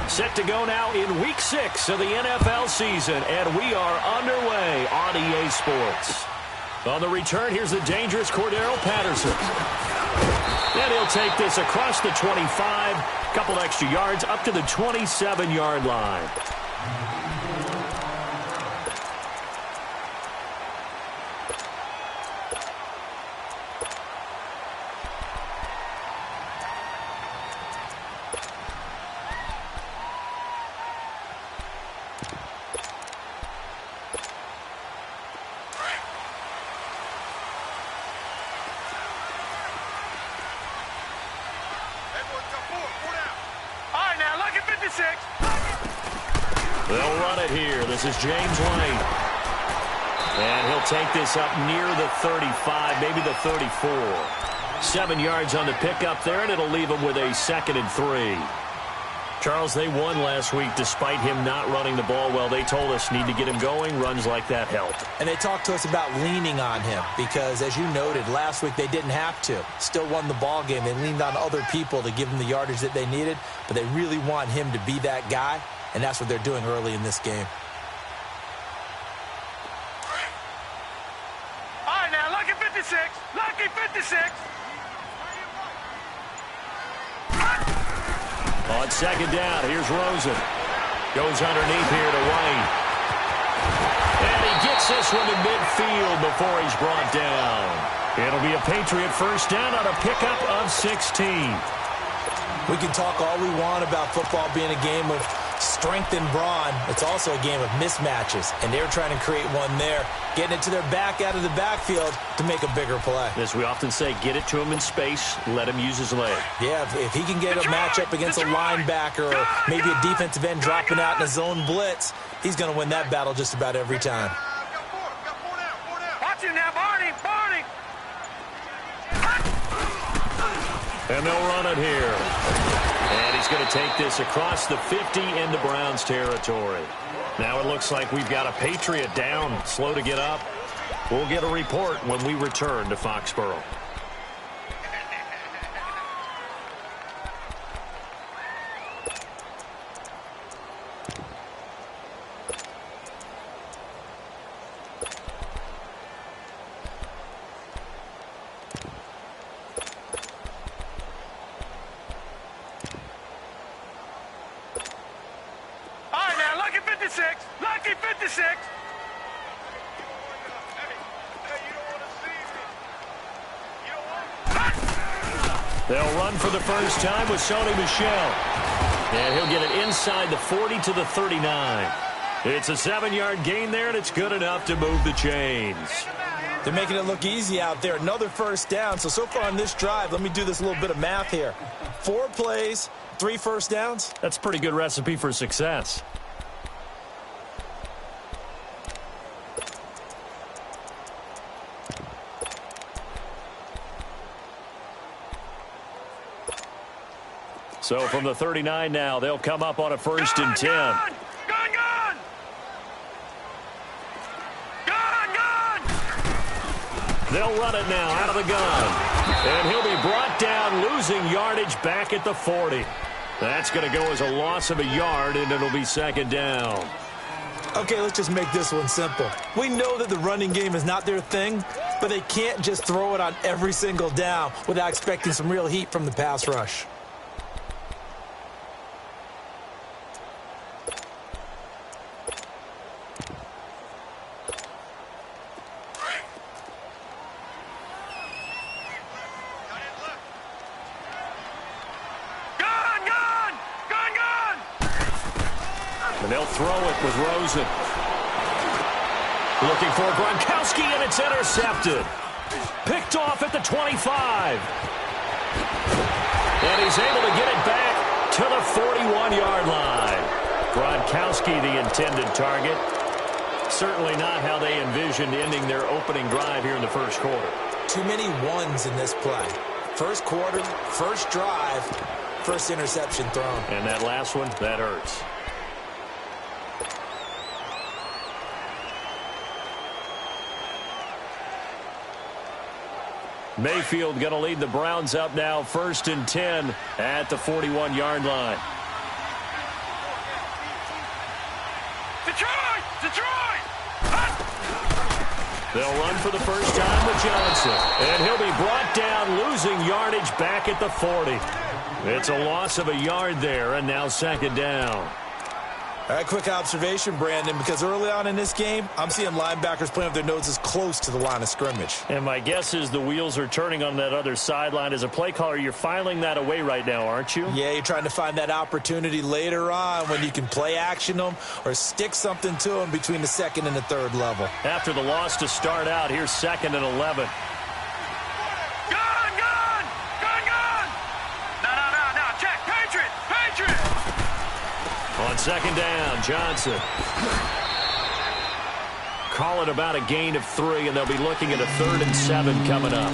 Set to go now in Week 6 of the NFL season, and we are underway on EA Sports. On the return, here's the dangerous Cordero Patterson. And he'll take this across the 25, couple extra yards up to the 27-yard line. They'll run it here. This is James Lane. And he'll take this up near the 35, maybe the 34. 7 yards on the pickup there, and it'll leave him with a 2nd and 3. Charles, they won last week despite him not running the ball well. They told us need to get him going. Runs like that help. And they talked to us about leaning on him because, as you noted, last week they didn't have to. Still won the ball game. They leaned on other people to give them the yardage that they needed, but they really want him to be that guy, and that's what they're doing early in this game. All right, now, lucky 56. Lucky 56. On 2nd down, here's Rosen. Goes underneath here to White. And he gets this one to midfield before he's brought down. It'll be a Patriot first down on a pickup of 16. We can talk all we want about football being a game of strength and brawn. It's also a game of mismatches, and they're trying to create one there, getting it to their back out of the backfield to make a bigger play. As we often say, get it to him in space, let him use his leg. Yeah, if he can get a matchup against a linebacker or maybe a defensive end dropping out in a zone blitz, he's going to win that battle just about every time. Watch him now, Barney. And they'll run it here. And he's going to take this across the 50 into Browns territory. Now it looks like we've got a Patriot down, slow to get up. We'll get a report when we return to Foxborough. Lucky 56. They'll run for the first time with Sony Michel. And he'll get it inside the 40 to the 39. It's a 7-yard gain there, and it's good enough to move the chains. They're making it look easy out there. Another first down. So far on this drive, let me do this little bit of math here. 4 plays, 3 first downs. That's a pretty good recipe for success. So from the 39 now, they'll come up on a 1st and 10. Gone! They'll run it now out of the gun. And he'll be brought down, losing yardage back at the 40. That's going to go as a loss of a yard, and it'll be 2nd down. Okay, let's just make this one simple. We know that the running game is not their thing, but they can't just throw it on every single down without expecting some real heat from the pass rush. And they'll throw it with Rosen. Looking for Gronkowski, and it's intercepted. Picked off at the 25. And he's able to get it back to the 41-yard line. Gronkowski, the intended target. Certainly not how they envisioned ending their opening drive here in the first quarter. Too many ones in this play. First quarter, first drive, first interception thrown. And that last one, that hurts. Mayfield going to lead the Browns up now, 1st and 10 at the 41-yard line. Detroit! Detroit! They'll run for the first time with Johnson. And he'll be brought down, losing yardage back at the 40. It's a loss of a yard there, and now second down. All right, quick observation, Brandon, because early on in this game, I'm seeing linebackers playing with their noses close to the line of scrimmage. And my guess is the wheels are turning on that other sideline. As a play caller, you're filing that away right now, aren't you? Yeah, you're trying to find that opportunity later on when you can play action them or stick something to them between the second and the third level. After the loss to start out, here's 2nd and 11. Gun! Gun! Gun! Gun! No. Check. Patriots! Patriots! On second down, Johnson. Call it about a gain of 3, and they'll be looking at a 3rd and 7 coming up.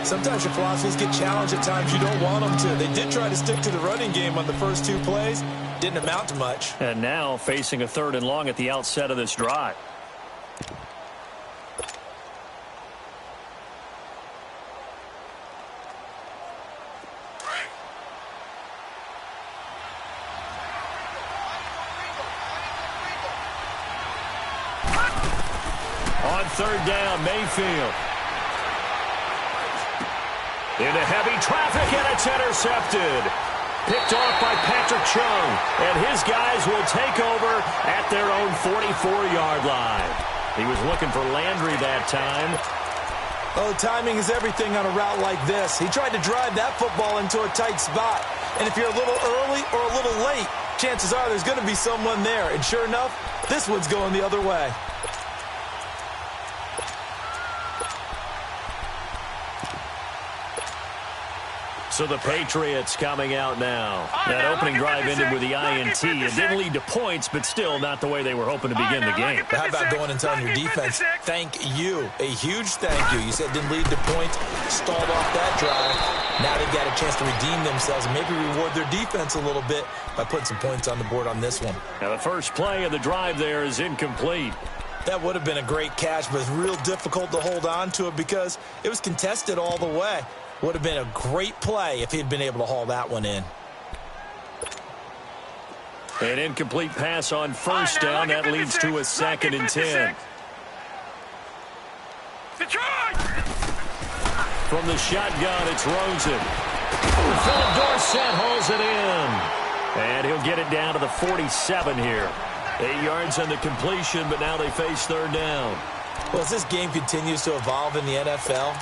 Sometimes your philosophies get challenged at times you don't want them to. They did try to stick to the running game on the first 2 plays. Didn't amount to much. And now facing a 3rd and long at the outset of this drive. On 3rd down, Mayfield. Into heavy traffic, and it's intercepted. Picked off by Patrick Chung, and his guys will take over at their own 44-yard line. He was looking for Landry that time. Oh, timing is everything on a route like this. He tried to drive that football into a tight spot. And if you're a little early or a little late, chances are there's going to be someone there. And sure enough, this one's going the other way. So the Patriots coming out now. That opening drive ended with the INT. It didn't lead to points, but still not the way they were hoping to begin the game. How about going and telling your defense, thank you, a huge thank you. You said didn't lead to points, stalled off that drive. Now they've got a chance to redeem themselves and maybe reward their defense a little bit by putting some points on the board on this one. Now the first play of the drive there is incomplete. That would have been a great catch, but it's real difficult to hold on to it because it was contested all the way. Would have been a great play if he'd been able to haul that one in. An incomplete pass on first down. That leads to a 2nd and 10. Detroit! From the shotgun, it's Rosen. Philip Dorsett hauls it in. And he'll get it down to the 47 here. 8 yards on the completion, but now they face 3rd down. Well, as this game continues to evolve in the NFL,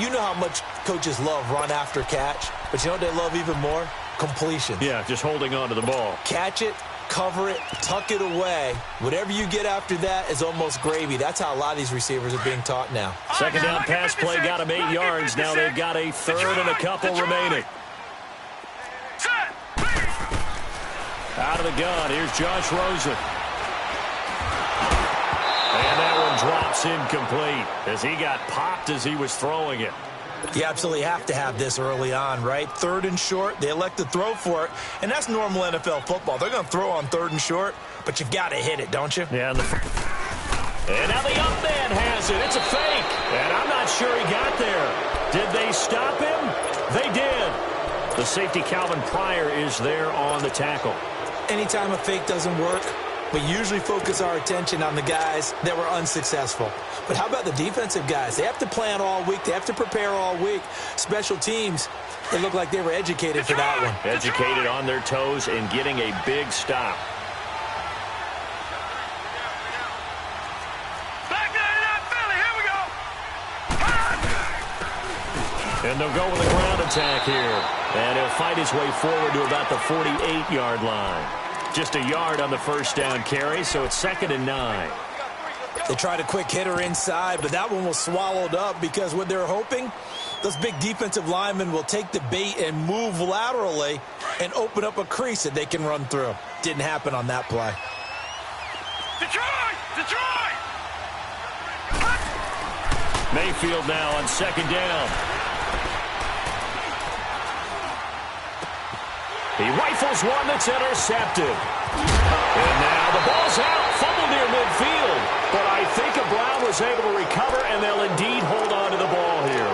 you know how much coaches love run after catch, but you know what they love even more? Completion. Yeah, just holding on to the ball. Catch it, cover it, tuck it away. Whatever you get after that is almost gravy. That's how a lot of these receivers are being taught now. Second down pass play got them 8 yards. Now they've got a 3rd and a couple remaining. Out of the gun, here's Josh Rosen. And that one drops incomplete as he got popped as he was throwing it. You absolutely have to have this early on, right? 3rd and short, they elect to throw for it, and that's normal NFL football. They're going to throw on 3rd and short, but you've got to hit it, don't you? Yeah. And now the up man has it. It's a fake, and I'm not sure he got there. Did they stop him? They did. The safety, Calvin Pryor, is there on the tackle. Anytime a fake doesn't work, we usually focus our attention on the guys that were unsuccessful. But how about the defensive guys? They have to plan all week. They have to prepare all week. Special teams, it looked like they were educated for that one. Educated on their toes and getting a big stop. Back to Philly. Here we go. And they'll go with a ground attack here. And he'll fight his way forward to about the 48-yard line. Just a yard on the first down carry, so it's 2nd and 9. They tried a quick hitter inside, but that one was swallowed up because what they're hoping, those big defensive linemen will take the bait and move laterally and open up a crease that they can run through. Didn't happen on that play. Detroit! Detroit! Mayfield now on 2nd down. He rifles one that's intercepted. And now the ball's out. Fumble near midfield. But I think Brown was able to recover, and they'll indeed hold on to the ball here.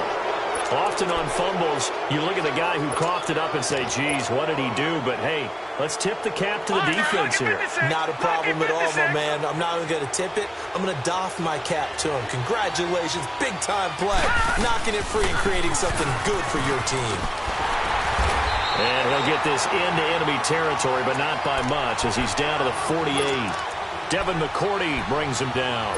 Often on fumbles, you look at the guy who coughed it up and say, geez, what did he do? But, hey, let's tip the cap to the defense here. Not a problem at all, my man. I'm not even going to tip it. I'm going to doff my cap to him. Congratulations. Big-time play. Knocking it free and creating something good for your team. And he'll get this into enemy territory, but not by much as he's down to the 48. Devin McCourty brings him down.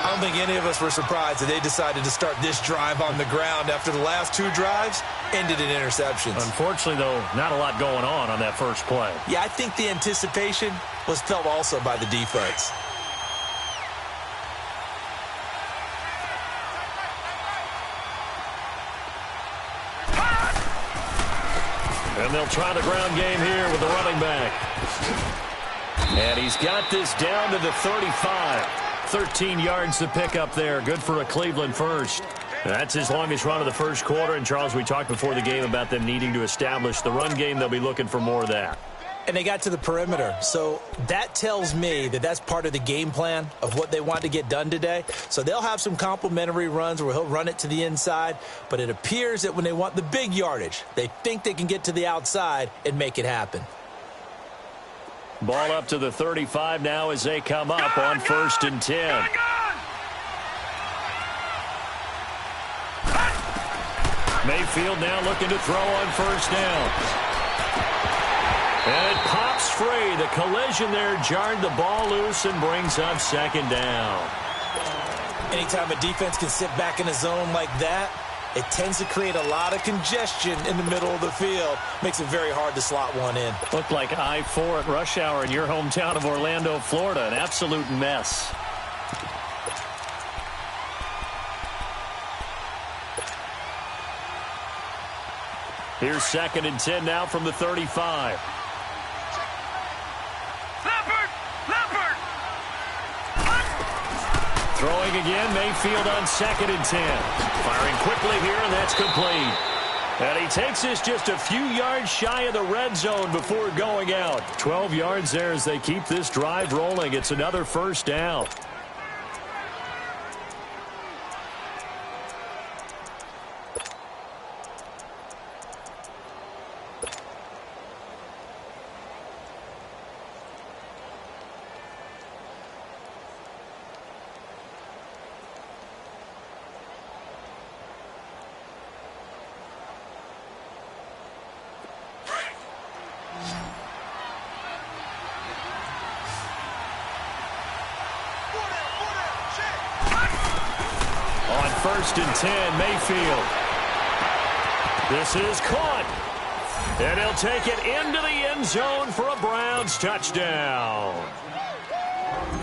I don't think any of us were surprised that they decided to start this drive on the ground after the last two drives ended in interceptions. Unfortunately, though, not a lot going on that first play. Yeah, I think the anticipation was felt also by the defense. And they'll try the ground game here with the running back. And he's got this down to the 35. 13 yards to pick up there. Good for a Cleveland first. That's his longest run of the first quarter. And, Charles, we talked before the game about them needing to establish the run game. They'll be looking for more of that. And they got to the perimeter. So that tells me that that's part of the game plan of what they want to get done today. So they'll have some complimentary runs where he'll run it to the inside. But it appears that when they want the big yardage, they think they can get to the outside and make it happen. Ball up to the 35 now as they come up on 1st and 10. Mayfield now looking to throw on 1st down. And it pops free. The collision there jarred the ball loose and brings up 2nd down. Anytime a defense can sit back in a zone like that, it tends to create a lot of congestion in the middle of the field. Makes it very hard to slot one in. Looked like I-4 at rush hour in your hometown of Orlando, Florida. An absolute mess. Here's 2nd and 10 now from the 35. Throwing again, Mayfield on 2nd and 10. Firing quickly here, and that's complete. And he takes this just a few yards shy of the red zone before going out. 12 yards there as they keep this drive rolling. It's another 1st down. On 1st and 10, Mayfield. This is caught. And he'll take it into the end zone for a Browns touchdown.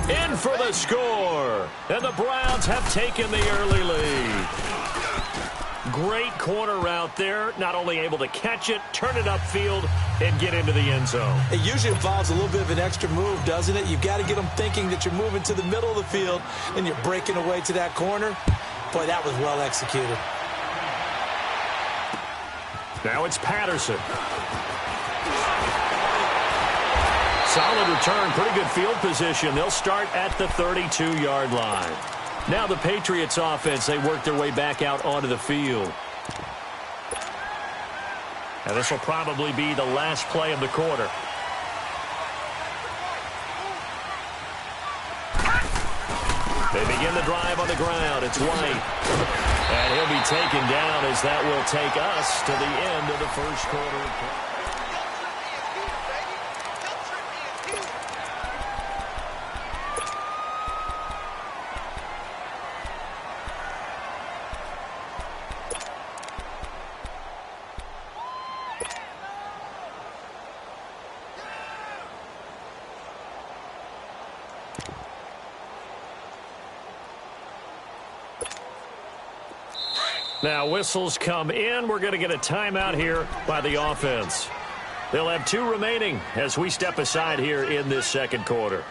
In for the score. And the Browns have taken the early lead. Great corner route there. Not only able to catch it, turn it upfield, and get into the end zone. It usually involves a little bit of an extra move, doesn't it? You've got to get them thinking that you're moving to the middle of the field and you're breaking away to that corner. Boy, that was well executed. Now it's Patterson. Solid return, pretty good field position. They'll start at the 32-yard line. Now the Patriots offense, they work their way back out onto the field. And this will probably be the last play of the quarter. They begin the drive on the ground. It's White. And he'll be taken down as that will take us to the end of the first quarter. Now whistles come in. We're going to get a timeout here by the offense. They'll have 2 remaining as we step aside here in this second quarter.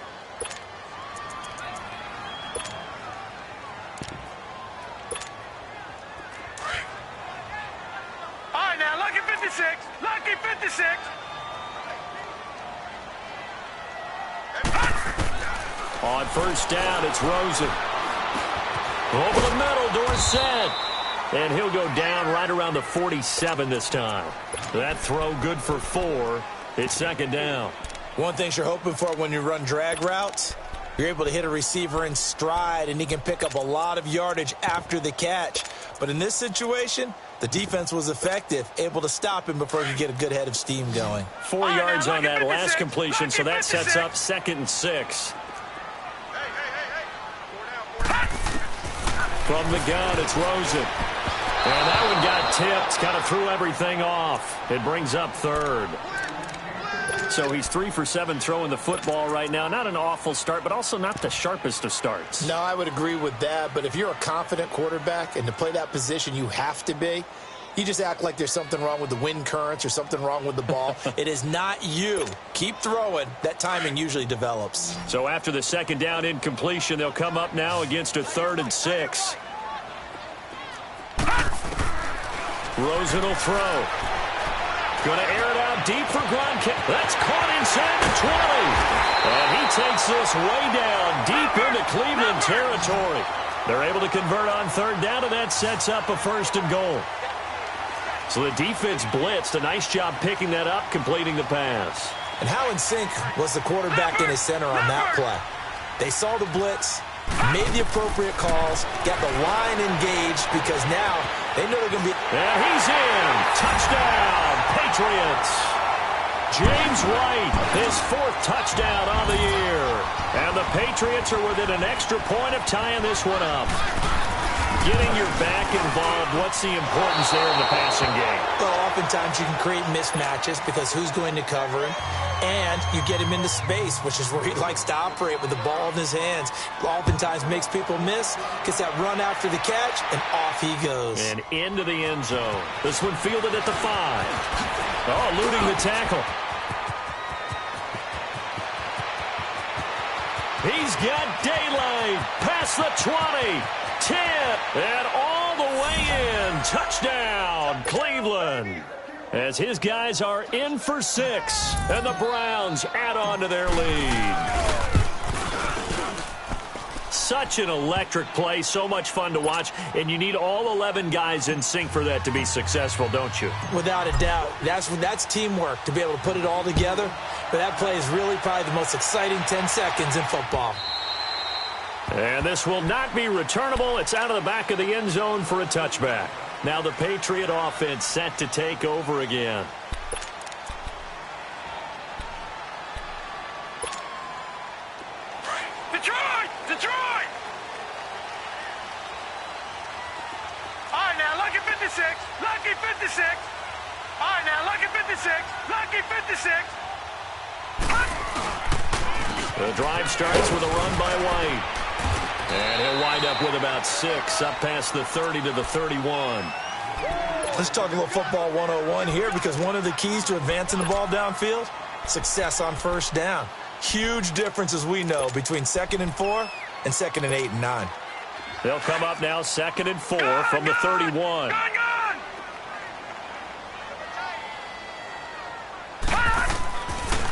All right, now, lucky 56. Lucky 56. On 1st down, it's Rosen. Over the middle, Dorsett. And he'll go down right around the 47 this time. That throw good for 4. It's second down. One thing you're hoping for when you run drag routes, you're able to hit a receiver in stride, and he can pick up a lot of yardage after the catch. But in this situation, the defense was effective, able to stop him before he could get a good head of steam going. 4 yards on that last completion, so that sets up 2nd and 6. From the gun, it's Rosen. And that one got tipped, kind of threw everything off. It brings up 3rd. So he's 3 for 7 throwing the football right now. Not an awful start, but also not the sharpest of starts. No, I would agree with that. But if you're a confident quarterback and to play that position, you have to be. You just act like there's something wrong with the wind currents or something wrong with the ball. It is not you. Keep throwing. That timing usually develops. So after the 2nd down incompletion, they'll come up now against a 3rd and 6. Rosen will throw. Going to air it out deep for Gronk. That's caught inside the 20. And he takes this way down deep into Cleveland territory. They're able to convert on 3rd down, and that sets up a 1st and goal. So the defense blitzed. A nice job picking that up, completing the pass. And how in sync was the quarterback and his center on that play? They saw the blitz, made the appropriate calls, got the line engaged, because now they know they're going to be... And he's in. Touchdown, Patriots. James White, his 4th touchdown on the year. And the Patriots are within an extra point of tying this one up. Getting your back involved, what's the importance there in the passing game? Well, oftentimes you can create mismatches because who's going to cover him? And you get him into space, which is where he likes to operate with the ball in his hands. Oftentimes makes people miss, gets that run after the catch, and off he goes. And into the end zone. This one fielded at the 5. Oh, eluding the tackle. He's got daylight past the 20. 10, and all the way in. Touchdown, Cleveland. As his guys are in for 6, and the Browns add on to their lead. Such an electric play, so much fun to watch, and you need all 11 guys in sync for that to be successful, don't you? Without a doubt. That's teamwork, to be able to put it all together. But that play is really probably the most exciting 10 seconds in football. And this will not be returnable. It's out of the back of the end zone for a touchback. Now the Patriot offense set to take over again. Detroit! Detroit! All right, now, lucky 56. Lucky 56. All right, now, lucky 56. Lucky 56. The drive starts with a run by White. And he'll wind up with about 6, up past the 30 to the 31. Let's talk a little football 101 here, because one of the keys to advancing the ball downfield, success on 1st down. Huge difference, as we know, between 2nd and 4 and 2nd and 8 and 9. They'll come up now 2nd and 4 from the 31.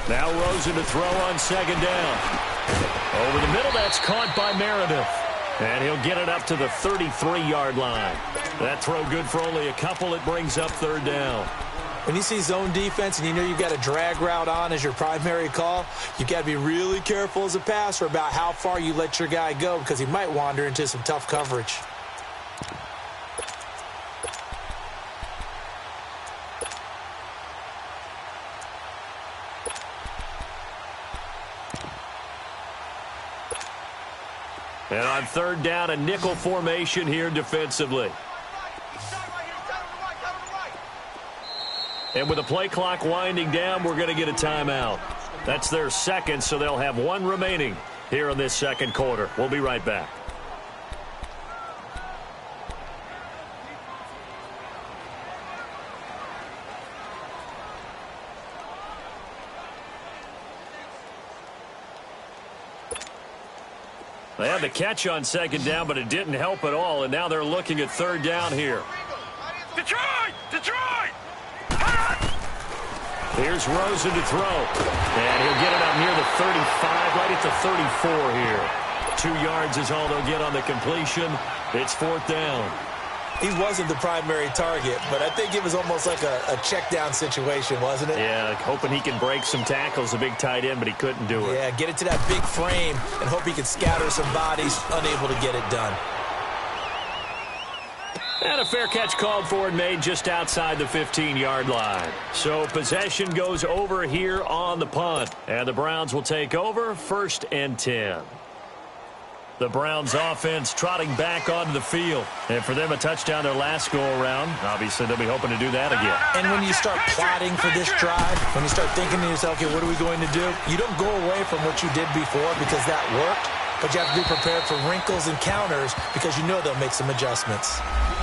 Now Rosen to throw on 2nd down. Over the middle, that's caught by Meredith. And he'll get it up to the 33-yard line. That throw good for only a couple. It brings up 3rd down. When you see zone defense and you know you've got a drag route on as your primary call, you've got to be really careful as a passer about how far you let your guy go, because he might wander into some tough coverage. And on 3rd down, a nickel formation here defensively. And with the play clock winding down, we're going to get a timeout. That's their 2nd, so they'll have 1 remaining here in this 2nd quarter. We'll be right back. They had the catch on 2nd down, but it didn't help at all, and now they're looking at 3rd down here. Detroit! Detroit! Here's Rosen to throw, and he'll get it up near the 35, right at the 34 here. 2 yards is all they'll get on the completion. It's 4th down. He wasn't the primary target, but I think it was almost like a check down situation, wasn't it? Yeah, like hoping he can break some tackles, a big tight end, but he couldn't do it. Yeah, get it to that big frame and hope he can scatter some bodies, unable to get it done. And a fair catch called for and made just outside the 15-yard line. So possession goes over here on the punt. And the Browns will take over 1st and 10. The Browns offense trotting back onto the field. And for them, a touchdown their last go-around. Obviously, they'll be hoping to do that again. And when you start plotting for this drive, when you start thinking to yourself, okay, what are we going to do? You don't go away from what you did before because that worked. But you have to be prepared for wrinkles and counters because you know they'll make some adjustments.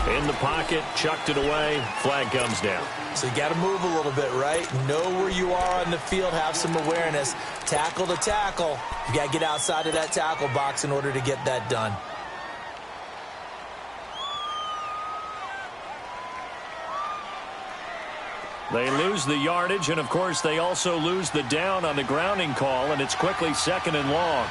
In the pocket, chucked it away, flag comes down. So you got to move a little bit, right? Know where you are on the field, have some awareness. Tackle to tackle. You got to get outside of that tackle box in order to get that done. They lose the yardage, and of course they also lose the down on the grounding call, and it's quickly 2nd and long.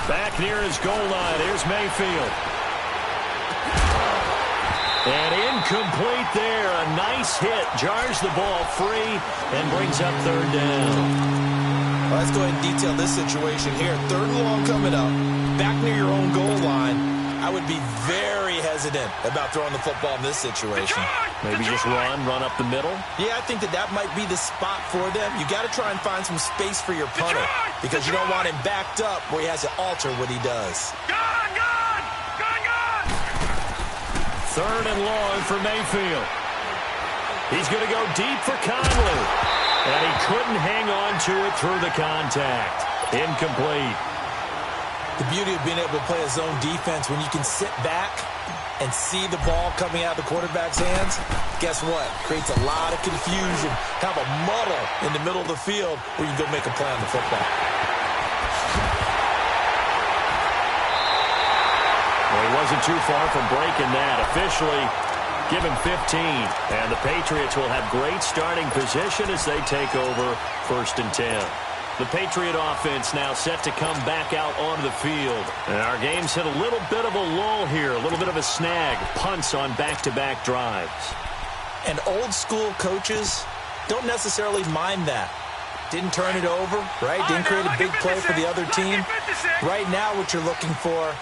Back near his goal line. Here's Mayfield. And incomplete there. A nice hit. Jars the ball free and brings up 3rd down. Well, let's go ahead and detail this situation here. 3rd and long coming up. Back near your own goal line. I would be very hesitant about throwing the football in this situation. Maybe just run up the middle? Yeah, I think that might be the spot for them. You got to try and find some space for your punter because you don't want him backed up where he has to alter what he does. Gone! 3rd and long for Mayfield. He's going to go deep for Conley. And he couldn't hang on to it through the contact. Incomplete. The beauty of being able to play a zone defense when you can sit back and see the ball coming out of the quarterback's hands, guess what? Creates a lot of confusion, kind of a muddle in the middle of the field where you can go make a play on the football. Well, he wasn't too far from breaking that. Officially, give him 15. And the Patriots will have great starting position as they take over 1st and 10. The Patriot offense now set to come back out onto the field. And our game's hit a little bit of a lull here, a little bit of a snag. Punts on back-to-back drives. And old school coaches don't necessarily mind that. Didn't turn it over, right? Didn't create a big play for the other team. Right now what you're looking for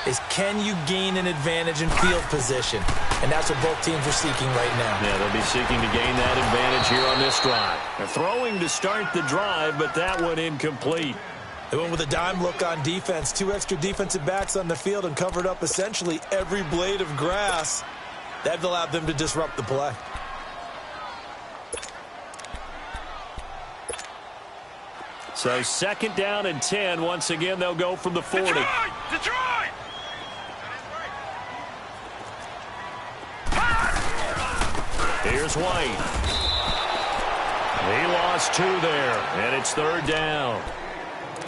is can you gain an advantage in field position? And that's what both teams are seeking right now. Yeah, they'll be seeking to gain that advantage here on this drive. They're throwing to start the drive, but that one incomplete. They went with a dime look on defense. 2 extra defensive backs on the field and covered up essentially every blade of grass. That allowed them to disrupt the play. So 2nd down and 10. Once again, they'll go from the 40. Detroit! Here's White. He lost 2 there, and it's 3rd down.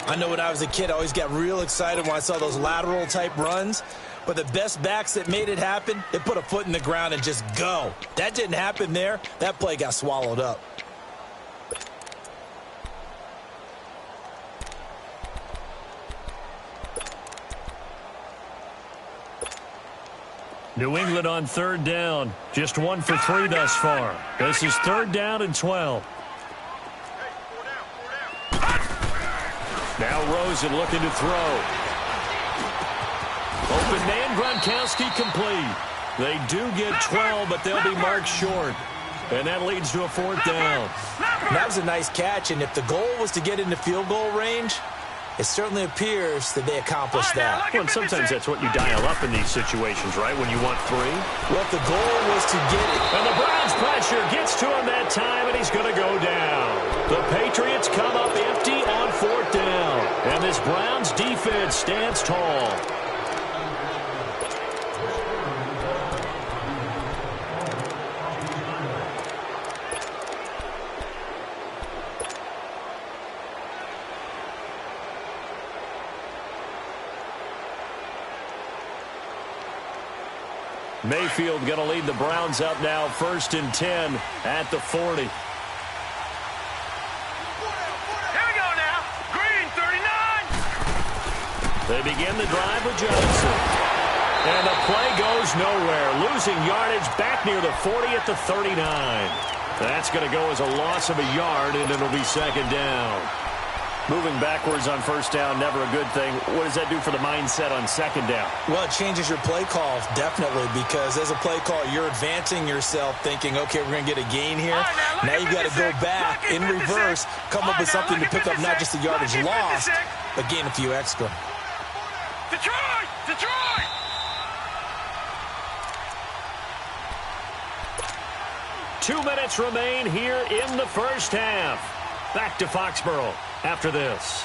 I know when I was a kid, I always got real excited when I saw those lateral-type runs. But the best backs that made it happen, they put a foot in the ground and just go. That didn't happen there. That play got swallowed up. New England on 3rd down. Just 1 for 3 thus far. This is 3rd down and 12. Now Rosen looking to throw. Open man, Gronkowski complete. They do get 12, but they'll be marked short. And that leads to a 4th down. That was a nice catch, and if the goal was to get into field goal range, it certainly appears that they accomplished that. Well, and sometimes that's what you dial up in these situations, right, when you want 3. Well, if the goal was to get it. And the Browns pressure gets to him that time, and he's going to go down. The Patriots come up empty on 4th down. And this Browns defense stands tall. Mayfield going to lead the Browns up now, 1st and 10 at the 40. They begin the drive with Johnson. And the play goes nowhere. Losing yardage back near the 40 at the 39. That's going to go as a loss of a yard, and it'll be second down. Moving backwards on first down, never a good thing. What does that do for the mindset on second down? Well, it changes your play call, definitely, because as a play call, you're advancing yourself thinking, okay, we're going to get a gain here. Now you've got to go back in reverse, come up with something to pick up not just the yardage lost, but gain a few extra. Detroit! Detroit! Two minutes remain here in the first half. Back to Foxborough after this.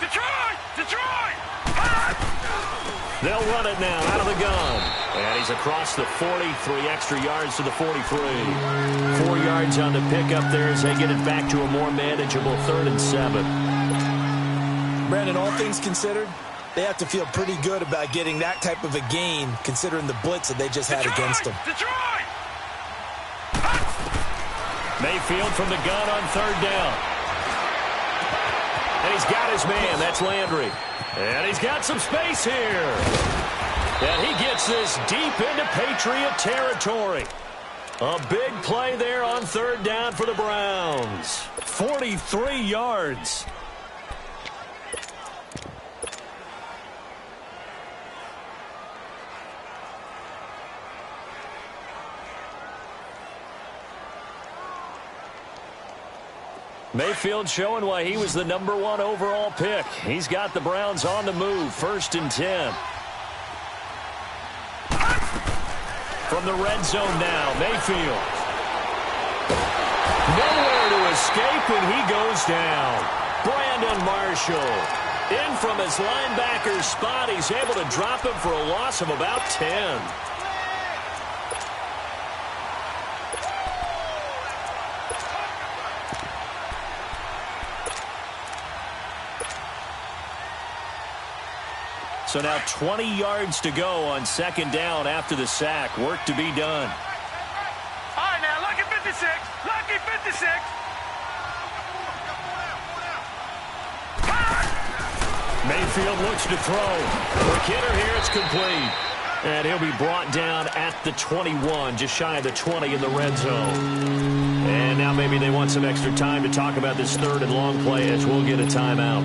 Detroit! Detroit! They'll run it now out of the gun. And he's across the 40, 3 extra yards to the 43. 4 yards on the pickup there as they get it back to a more manageable 3rd and 7. Brandon, all things considered, they have to feel pretty good about getting that type of a gain, considering the blitz that they just had against them. Detroit! Mayfield from the gun on 3rd down. And he's got his man. That's Landry. And he's got some space here. And he gets this deep into Patriot territory. A big play there on 3rd down for the Browns. 43 yards. Mayfield showing why he was the #1 overall pick. He's got the Browns on the move, 1st and 10. From the red zone now, Mayfield. Nowhere to escape, and he goes down. Brandon Marshall. In from his linebacker spot, he's able to drop him for a loss of about 10. So now 20 yards to go on 2nd down after the sack. Work to be done. All right, now, lucky 56. Lucky 56. Mayfield looks to throw. McKinnon here, it's complete. And he'll be brought down at the 21, just shy of the 20 in the red zone. And now maybe they want some extra time to talk about this 3rd and long play as we'll get a timeout.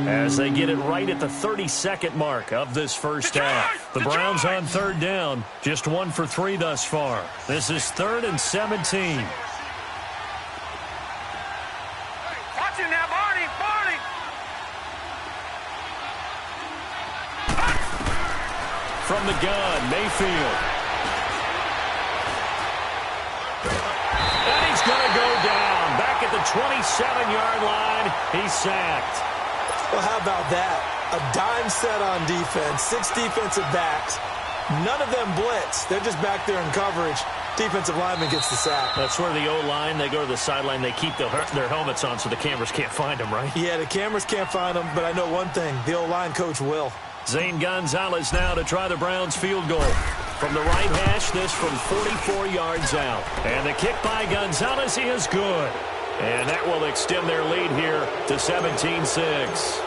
As they get it right at the 32nd mark of this first half. The Browns on 3rd down, just 1 for 3 thus far. This is 3rd and 17. Watch it now, Barney. Barney. From the gun, Mayfield. And he's going to go down. Back at the 27-yard line, he's sacked. Well, how about that? A dime set on defense, 6 defensive backs. None of them blitz. They're just back there in coverage. Defensive lineman gets the sack. That's where the O-line, they go to the sideline, they keep their helmets on so the cameras can't find them, right? Yeah, the cameras can't find them, but I know one thing. The O-line coach will. Zane Gonzalez now to try the Browns field goal. From the right hash, this from 44 yards out. And the kick by Gonzalez is good. And that will extend their lead here to 17-6.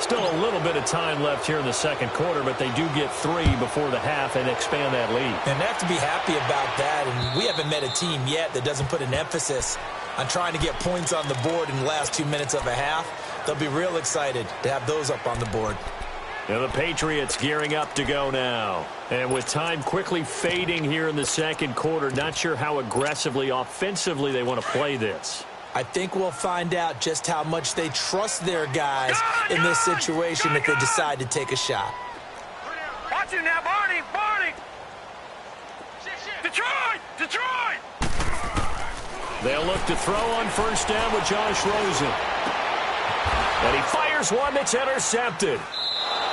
Still a little bit of time left here in the 2nd quarter, but they do get 3 before the half and expand that lead. And they have to be happy about that. And we haven't met a team yet that doesn't put an emphasis on trying to get points on the board in the last 2 minutes of a half. They'll be real excited to have those up on the board. And the Patriots gearing up to go now. And with time quickly fading here in the 2nd quarter, not sure how aggressively, offensively they want to play this. I think we'll find out just how much they trust their guys in this situation if they decide to take a shot. Watch it now, Barney. Barney. Detroit. Detroit. They'll look to throw on 1st down with Josh Rosen. And he fires one that's intercepted.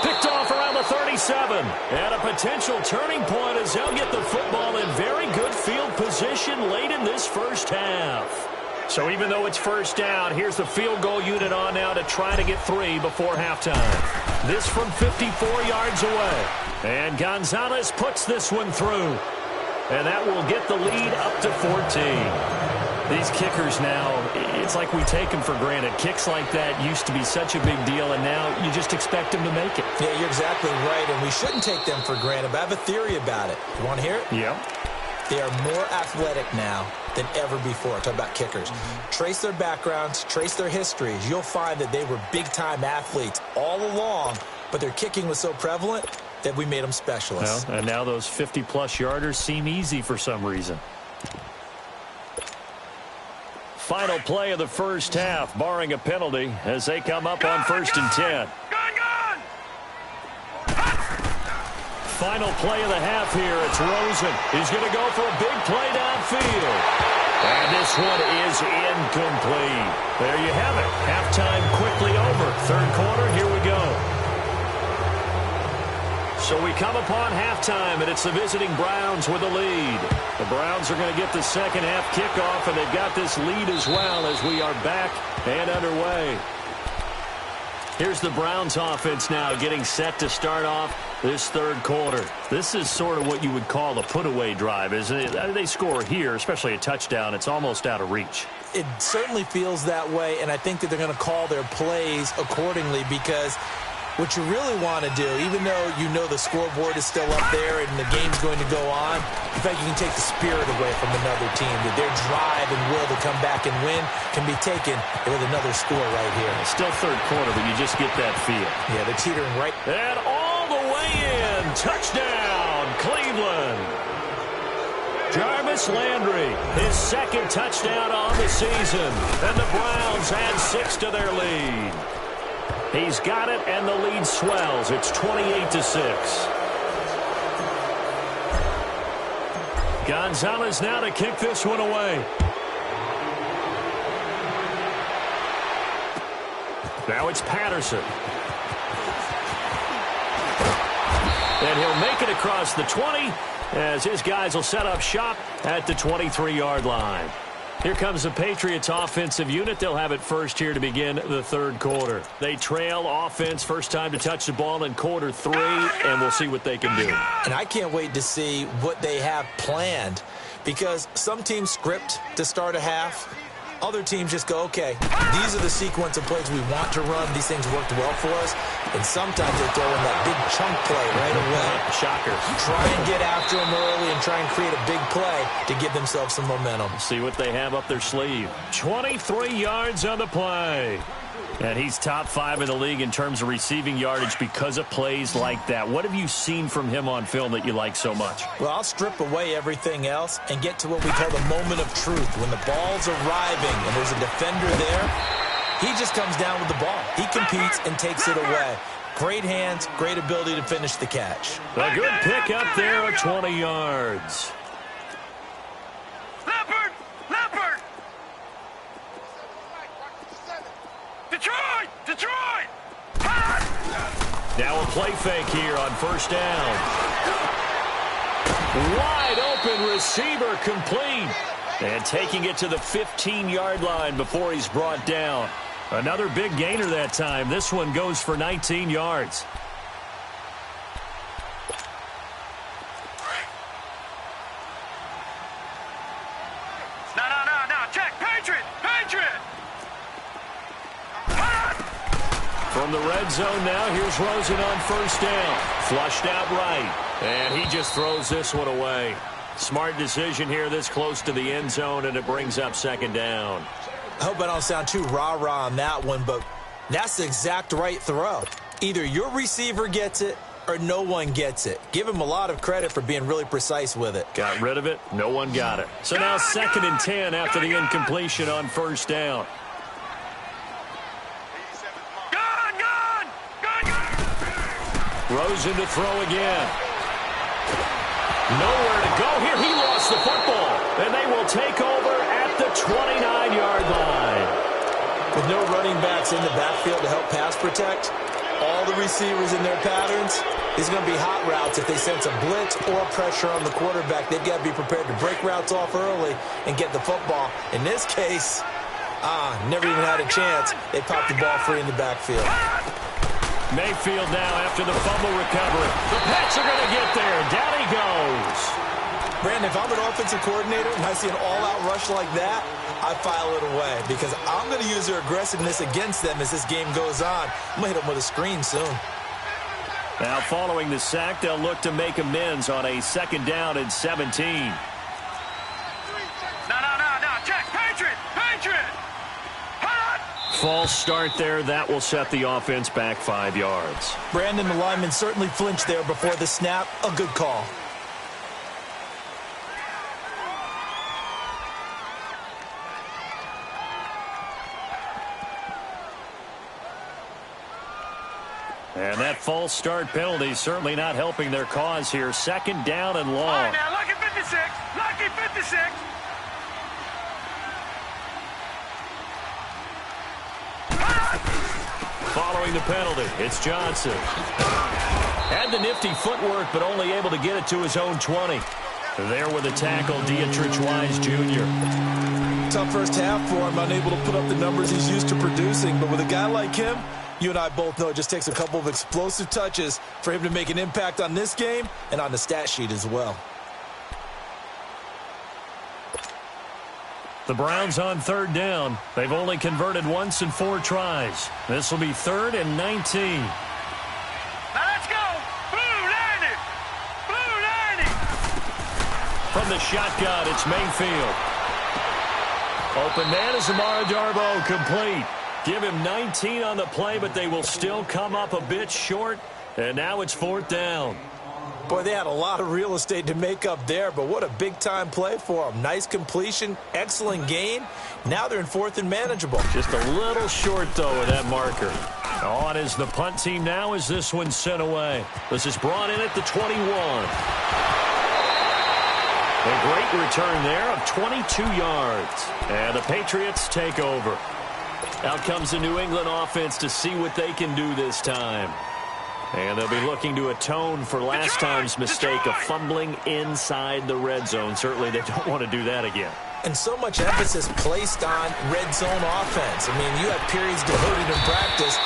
Picked off around the 37. And a potential turning point as they'll get the football in very good field position late in this first half. So even though it's 1st down, here's the field goal unit on now to try to get 3 before halftime. This from 54 yards away. And Gonzalez puts this one through. And that will get the lead up to 14. These kickers now, it's like we take them for granted. Kicks like that used to be such a big deal, and now you just expect them to make it. Yeah, you're exactly right, and we shouldn't take them for granted, but I have a theory about it. You want to hear it? Yeah. They are more athletic now than ever before. I'm talking about kickers. Trace their backgrounds, trace their histories. You'll find that they were big-time athletes all along, but their kicking was so prevalent that we made them specialists. Well, and now those 50-plus yarders seem easy for some reason. Final play of the first half, barring a penalty, as they come up on 1st and 10. Final play of the half here. It's Rosen. He's going to go for a big play downfield. And this one is incomplete. There you have it. Halftime quickly over. 3rd quarter, here we go. So we come upon halftime, and it's the visiting Browns with the lead. The Browns are going to get the second half kickoff, and they've got this lead as well as we are back and underway. Here's the Browns offense now getting set to start off this 3rd quarter. This is sort of what you would call a put-away drive, isn't it? They score here, especially a touchdown. It's almost out of reach. It certainly feels that way, and I think that they're going to call their plays accordingly because what you really want to do, even though you know the scoreboard is still up there and the game's going to go on, in fact, you can take the spirit away from another team, that their drive and will to come back and win can be taken with another score right here. It's still 3rd quarter, but you just get that feel. Yeah, they're teetering right. And all the way in. Touchdown, Cleveland. Jarvis Landry, his 2nd touchdown on the season. And the Browns add 6 to their lead. He's got it, and the lead swells. It's 28-6. Gonzalez now to kick this one away. Now it's Patterson. And he'll make it across the 20 as his guys will set up shop at the 23-yard line. Here comes the Patriots offensive unit. They'll have it first here to begin the 3rd quarter. They trail offense, first time to touch the ball in quarter 3, and we'll see what they can do. And I can't wait to see what they have planned because some teams script to start a half. Other teams just go, okay, these are the sequence of plays we want to run. These things worked well for us. And sometimes they throw in that big chunk play right away. Shockers. Try and get after them early and try and create a big play to give themselves some momentum. See what they have up their sleeve. 23 yards on the play. And he's top 5 in the league in terms of receiving yardage because of plays like that. What have you seen from him on film that you like so much? Well, I'll strip away everything else and get to what we call the moment of truth. When the ball's arriving and there's a defender there, he just comes down with the ball. He competes and takes it away. Great hands, great ability to finish the catch. A good pick up there at 20 yards. Detroit! Now a play fake here on 1st down. Wide open receiver complete. And taking it to the 15-yard line before he's brought down. Another big gainer that time. This one goes for 19 yards. No. Check. Patriot! From the red zone now, here's Rosen on 1st down. Flushed out right. And he just throws this one away. Smart decision here this close to the end zone, and it brings up 2nd down. I hope I don't sound too rah-rah on that one, but that's the exact right throw. Either your receiver gets it or no one gets it. Give him a lot of credit for being really precise with it. Got rid of it. No one got it. So now 2nd and 10 after the incompletion on 1st down. Rosen to throw again. Nowhere to go here. He lost the football. And they will take over at the 29-yard line. With no running backs in the backfield to help pass protect, all the receivers in their patterns, these are going to be hot routes. If they sense a blitz or pressure on the quarterback, they've got to be prepared to break routes off early and get the football. In this case, never even had a chance. They popped the ball free in the backfield. Mayfield now after the fumble recovery. The Pats are going to get there. Down he goes. Brandon, if I'm an offensive coordinator and I see an all-out rush like that, I file it away because I'm going to use their aggressiveness against them as this game goes on. I'm going to hit them with a screen soon. Now, following the sack, they'll look to make amends on a 2nd down and 17. No. Check. Patriot. False start there. That will set the offense back 5 yards. Brandon, the lineman certainly flinched there before the snap. A good call. And that false start penalty certainly not helping their cause here. 2nd down and long. All right, now, lucky 56. Lucky 56. Following the penalty, it's Johnson. Had the nifty footwork, but only able to get it to his own 20. There with the tackle, Dietrich Wise Jr. Tough first half for him, unable to put up the numbers he's used to producing. But with a guy like him, you and I both know it just takes a couple of explosive touches for him to make an impact on this game and on the stat sheet as well. The Browns on 3rd down. They've only converted once in 4 tries. This will be 3rd and 19. Now let's go. Blue 90. From the shotgun, it's Mayfield. Open man is Amara Darboh, complete. Give him 19 on the play, but they will still come up a bit short. And now it's 4th down. Boy, they had a lot of real estate to make up there, but what a big-time play for them. Nice completion, excellent gain. Now they're in 4th and manageable. Just a little short, though, with that marker. On is the punt team now as this one's sent away. This is brought in at the 21. A great return there of 22 yards. And the Patriots take over. Out comes the New England offense to see what they can do this time. And they'll be looking to atone for last time's mistake of fumbling inside the red zone. Certainly they don't want to do that again. And so much emphasis placed on red zone offense. I mean, you have periods devoted in practice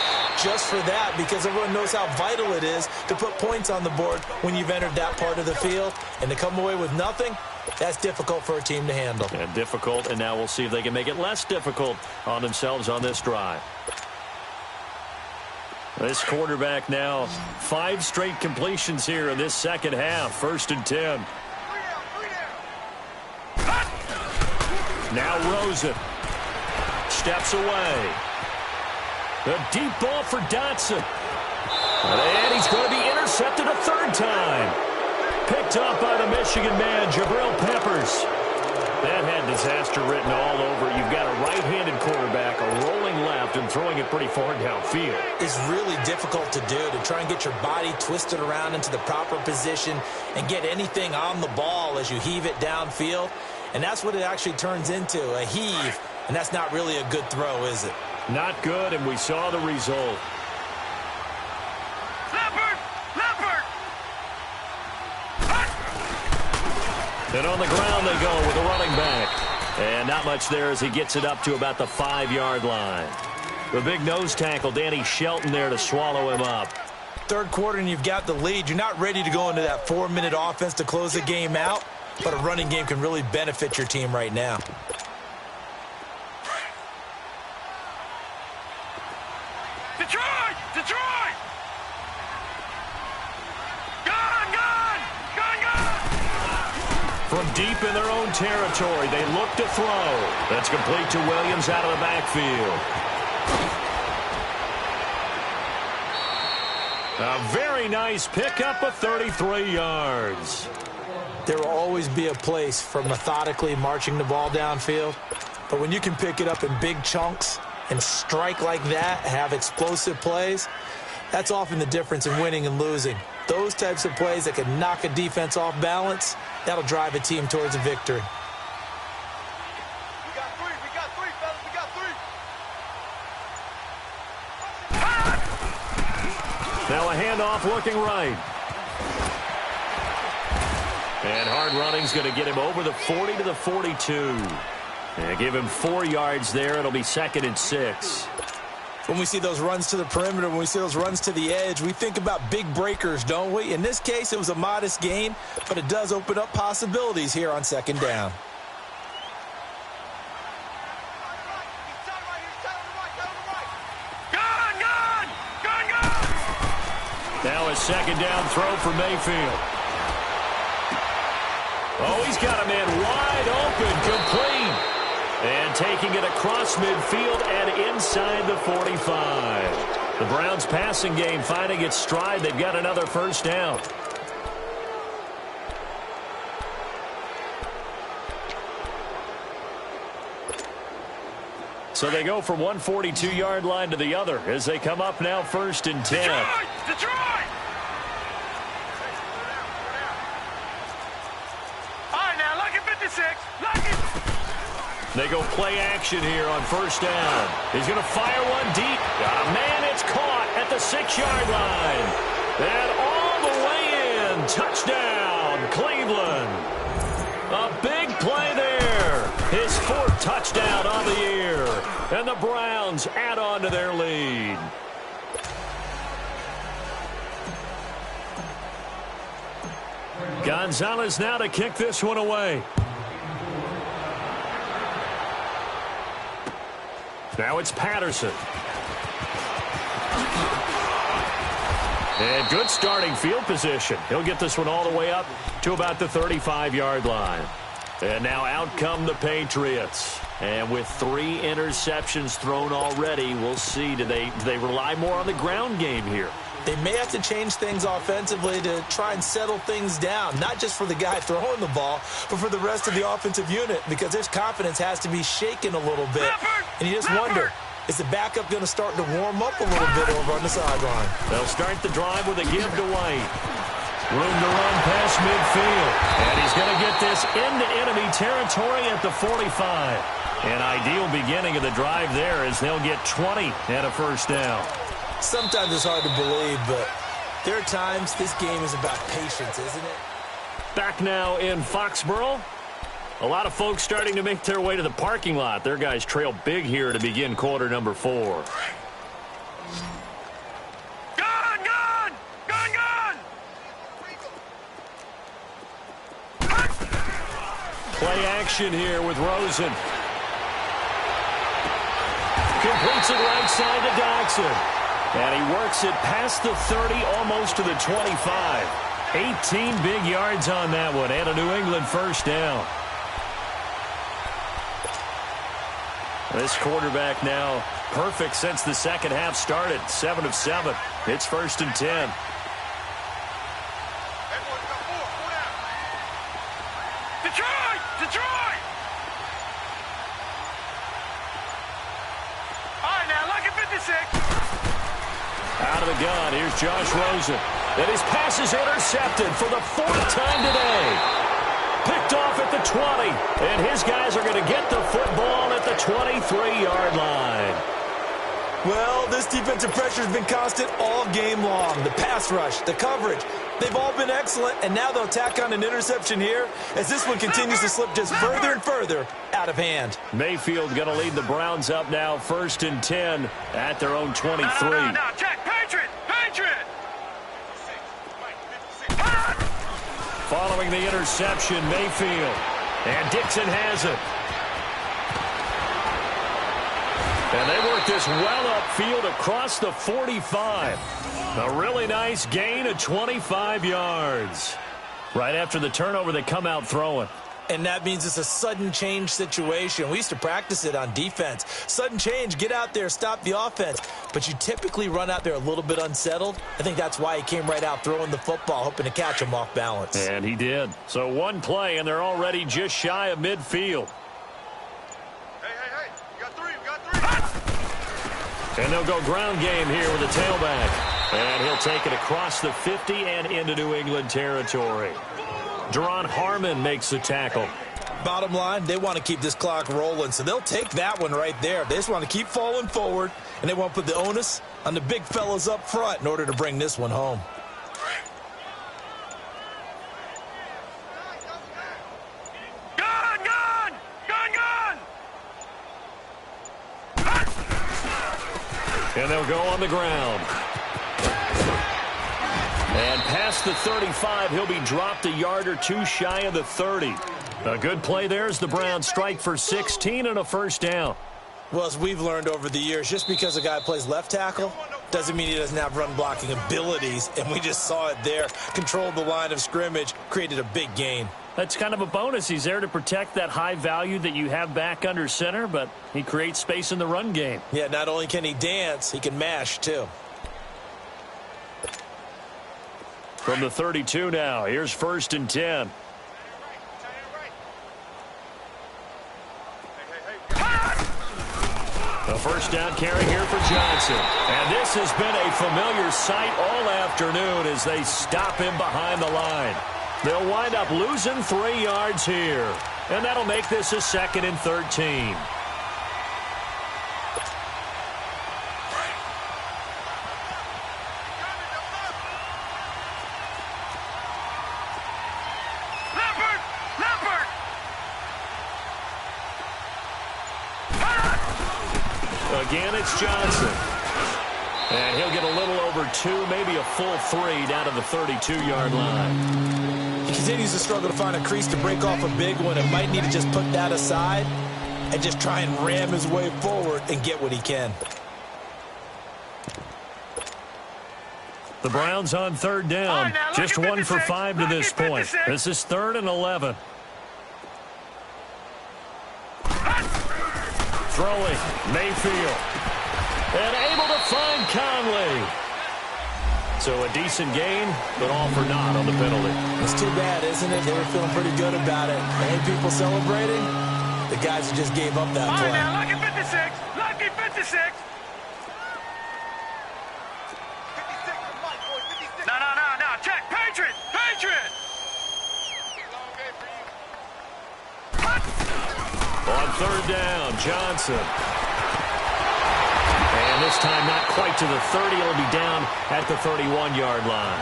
just for that because everyone knows how vital it is to put points on the board when you've entered that part of the field. And to come away with nothing, that's difficult for a team to handle. And difficult, and now we'll see if they can make it less difficult on themselves on this drive. This quarterback now 5 straight completions here in this 2nd half. 1st and 10. Now Rosen steps away. The deep ball for Dotson. And he's going to be intercepted a 3rd time. Picked up by the Michigan man, Jabril Peppers. That had disaster written all over it. You've got a right-handed quarterback, a rolling left, and throwing it pretty far downfield. It's really difficult to do, to try and get your body twisted around into the proper position and get anything on the ball as you heave it downfield. And that's what it actually turns into, a heave. And that's not really a good throw, is it? Not good, and we saw the result. And on the ground they go with a running back. And not much there as he gets it up to about the 5-yard line. The big nose tackle, Danny Shelton, there to swallow him up. 3rd quarter and you've got the lead. You're not ready to go into that 4-minute offense to close the game out, but a running game can really benefit your team right now. Detroit! From deep in their own territory, they look to throw. That's complete to Williams out of the backfield. A very nice pickup of 33 yards. There will always be a place for methodically marching the ball downfield. But when you can pick it up in big chunks and strike like that, have explosive plays, that's often the difference in winning and losing. Those types of plays that can knock a defense off balance, that'll drive a team towards a victory. We got three, fellas, we got 3. Now a handoff looking right. And hard running's going to get him over the 40 to the 42. And give him 4 yards there. It'll be 2nd and 6. When we see those runs to the perimeter, when we see those runs to the edge, we think about big breakers, don't we? In this case, it was a modest gain, but it does open up possibilities here on second down. Now a second down throw for Mayfield. Oh, he's got a man wide open, complete. And taking it across midfield and inside the 45. The Browns passing game finding its stride. They've got another first down. So they go from one 42-yard line to the other as they come up now first and 10. Detroit! All right, now, lucky 56. Lucky. They go play action here on first down. He's going to fire one deep. Got a man, it's caught at the 6-yard line. And all the way in. Touchdown, Cleveland. A big play there. His 4th touchdown on the year. And the Browns add on to their lead. Gonzalez now to kick this one away. Now it's Patterson. And good starting field position. He'll get this one all the way up to about the 35-yard line. And now out come the Patriots. And with 3 interceptions thrown already, we'll see. Do they rely more on the ground game here? They may have to change things offensively to try and settle things down, not just for the guy throwing the ball, but for the rest of the offensive unit, because their confidence has to be shaken a little bit. And you just wonder, is the backup going to start to warm up a little bit over on the sideline? They'll start the drive with a give to White. Room to run past midfield. And he's going to get this into enemy territory at the 45. An ideal beginning of the drive there as they'll get 20 and a first down. Sometimes it's hard to believe, but there are times this game is about patience, isn't it? Back now in Foxborough. A lot of folks starting to make their way to the parking lot. Their guys trail big here to begin quarter number 4. Play action here with Rosen. Completes it right side to Dodson. And he works it past the 30, almost to the 25. 18 big yards on that one, and a New England first down. This quarterback now perfect since the second half started. 7 of 7. It's first and 10. Detroit! All right, now, lucky 56. Out of the gun, here's Josh Rosen. And his pass is intercepted for the 4th time today. Picked off at the 20. And his guys are going to get the football at the 23-yard line. Well, this defensive pressure has been constant all game long. The pass rush, the coverage, they've all been excellent. And now they'll tack on an interception here as this one continues to slip just further and further out of hand. Mayfield going to lead the Browns up now first and 10 at their own 23. No, check. Patriot! Following the interception, Mayfield. And Dixon has it. And they work this well upfield across the 45. A really nice gain of 25 yards. Right after the turnover, they come out throwing. And that means it's a sudden change situation. We used to practice it on defense. Sudden change, get out there, stop the offense. But you typically run out there a little bit unsettled. I think that's why he came right out throwing the football, hoping to catch him off balance. And he did. So one play, and they're already just shy of midfield. Hey, we got three. And they'll go ground game here with the tailback. And he'll take it across the 50 and into New England territory. Deron Harmon makes the tackle. Bottom line, they want to keep this clock rolling, so they'll take that one right there. They just want to keep falling forward, and they want to put the onus on the big fellas up front in order to bring this one home. And they'll go on the ground. And past the 35, he'll be dropped a yard or two shy of the 30. A good play there as the Browns strike for 16 and a first down. Well, as we've learned over the years, just because a guy plays left tackle doesn't mean he doesn't have run-blocking abilities, and we just saw it there. Controlled the line of scrimmage, created a big gain. That's kind of a bonus. He's there to protect that high value that you have back under center, but he creates space in the run game. Yeah, not only can he dance, he can mash, too. From the 32 now, here's 1st and 10. A first down carry here for Johnson. And this has been a familiar sight all afternoon as they stop him behind the line. They'll wind up losing 3 yards here. And that'll make this a 2nd and 13. Again, it's Johnson. And he'll get a little over 2, maybe a full 3 down to the 32-yard line. He continues to struggle to find a crease to break off a big one and might need to just put that aside and just try and ram his way forward and get what he can. The Browns on 3rd down. Right, now, just 1 for 5 to this point. 56. This is 3rd and 11. Throwing, Mayfield. And able to find Conley. So a decent gain, but all for naught on the penalty. It's too bad, isn't it? They were feeling pretty good about it. Any people celebrating? The guys who just gave up that All play. right, now, lucky 56. Lucky 56. No. Check. Patriots. Patriots. On 3rd down, Johnson. And this time not quite to the 30. It'll be down at the 31-yard line.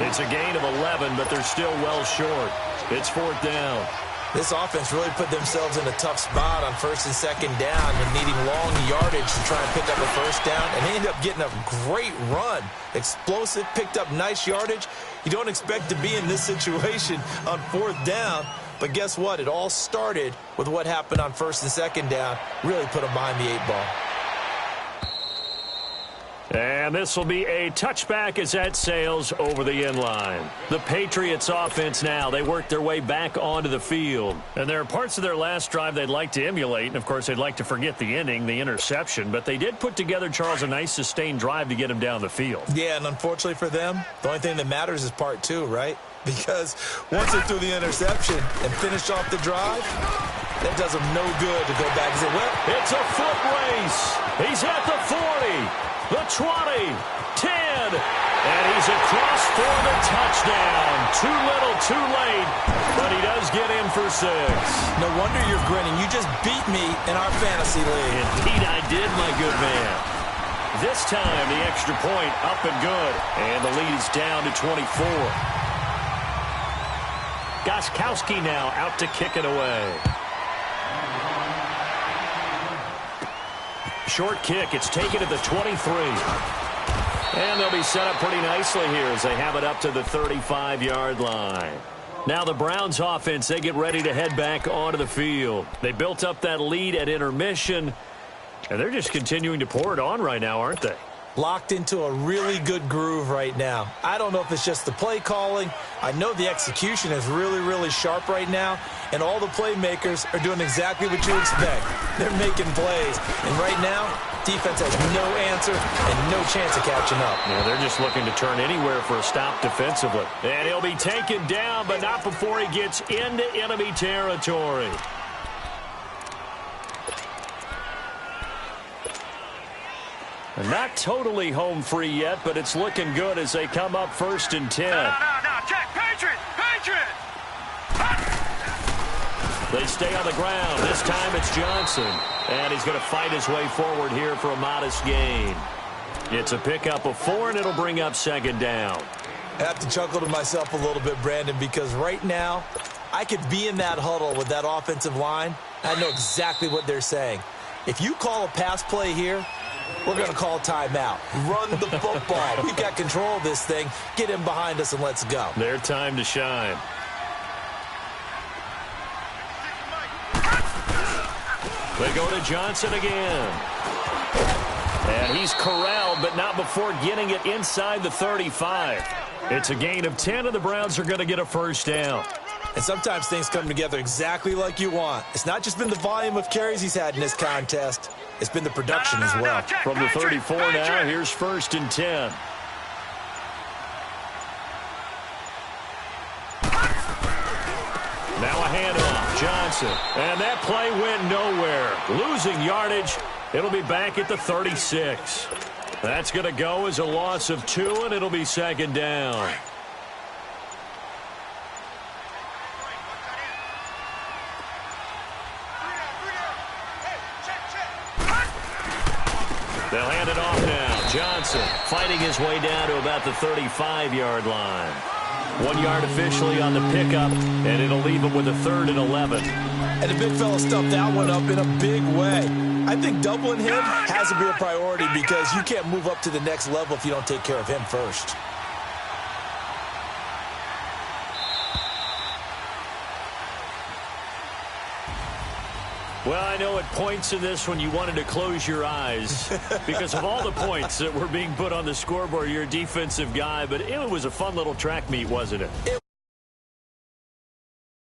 It's a gain of 11, but they're still well short. It's 4th down. This offense really put themselves in a tough spot on 1st and 2nd down and needing long yardage to try and pick up a first down. And they ended up getting a great run. Explosive, picked up nice yardage. You don't expect to be in this situation on 4th down. But guess what? It all started with what happened on 1st and 2nd down. Really put them behind the 8 ball. And this will be a touchback as that sails over the end line. The Patriots offense now, they work their way back onto the field. And there are parts of their last drive they'd like to emulate. And, of course, they'd like to forget the ending, the interception. But they did put together, Charles, a nice sustained drive to get him down the field. Yeah, and unfortunately for them, the only thing that matters is part 2, right? Because once they threw the interception and finished off the drive, that does them no good to go back and say, well, it's a foot race. He's at the 40. The 20, 10, and he's across for the touchdown. Too little, too late, but he does get in for 6. No wonder you're grinning. You just beat me in our fantasy league. Indeed I did, my good man. This time, the extra point up and good, and the lead is down to 24. Gostkowski now out to kick it away. Short kick. It's taken at the 23. And they'll be set up pretty nicely here as they have it up to the 35-yard line. Now the Browns offense, they get ready to head back onto the field. They built up that lead at intermission, and they're just continuing to pour it on right now, aren't they? Locked into a really good groove right now. I don't know if it's just the play calling. I know the execution is really, really sharp right now, and all the playmakers are doing exactly what you expect. They're making plays, and right now, defense has no answer and no chance of catching up. Yeah, they're just looking to turn anywhere for a stop defensively. And he'll be taken down, but not before he gets into enemy territory. Not totally home free yet, but it's looking good as they come up 1st and 10. No. Check. Patriots. They stay on the ground. This time it's Johnson. And he's going to fight his way forward here for a modest gain. It's a pickup of 4, and it'll bring up 2nd down. I have to chuckle to myself a little bit, Brandon, because right now I could be in that huddle with that offensive line. I know exactly what they're saying. If you call a pass play here, We're going to call timeout. Run the football. We've got control of this thing. Get him behind us and let's go. Their time to shine. They go to Johnson again. And he's corralled, but not before getting it inside the 35. It's a gain of 10, and the Browns are going to get a first down. And sometimes things come together exactly like you want. It's not just been the volume of carries he's had in this contest. It's been the production as well. From the 34 now, here's 1st and 10. Now a handoff, Johnson. And that play went nowhere. Losing yardage. It'll be back at the 36. That's going to go as a loss of 2, and it'll be 2nd down. They'll hand it off now. Johnson fighting his way down to about the 35-yard line. 1 yard officially on the pickup, and it'll leave him with a 3rd and 11. And the big fella stuffed that one up in a big way. I think doubling him has to be a priority because you can't move up to the next level if you don't take care of him first. Well, I know at points in this one you wanted to close your eyes because of all the points that were being put on the scoreboard. You're a defensive guy, but it was a fun little track meet, wasn't it?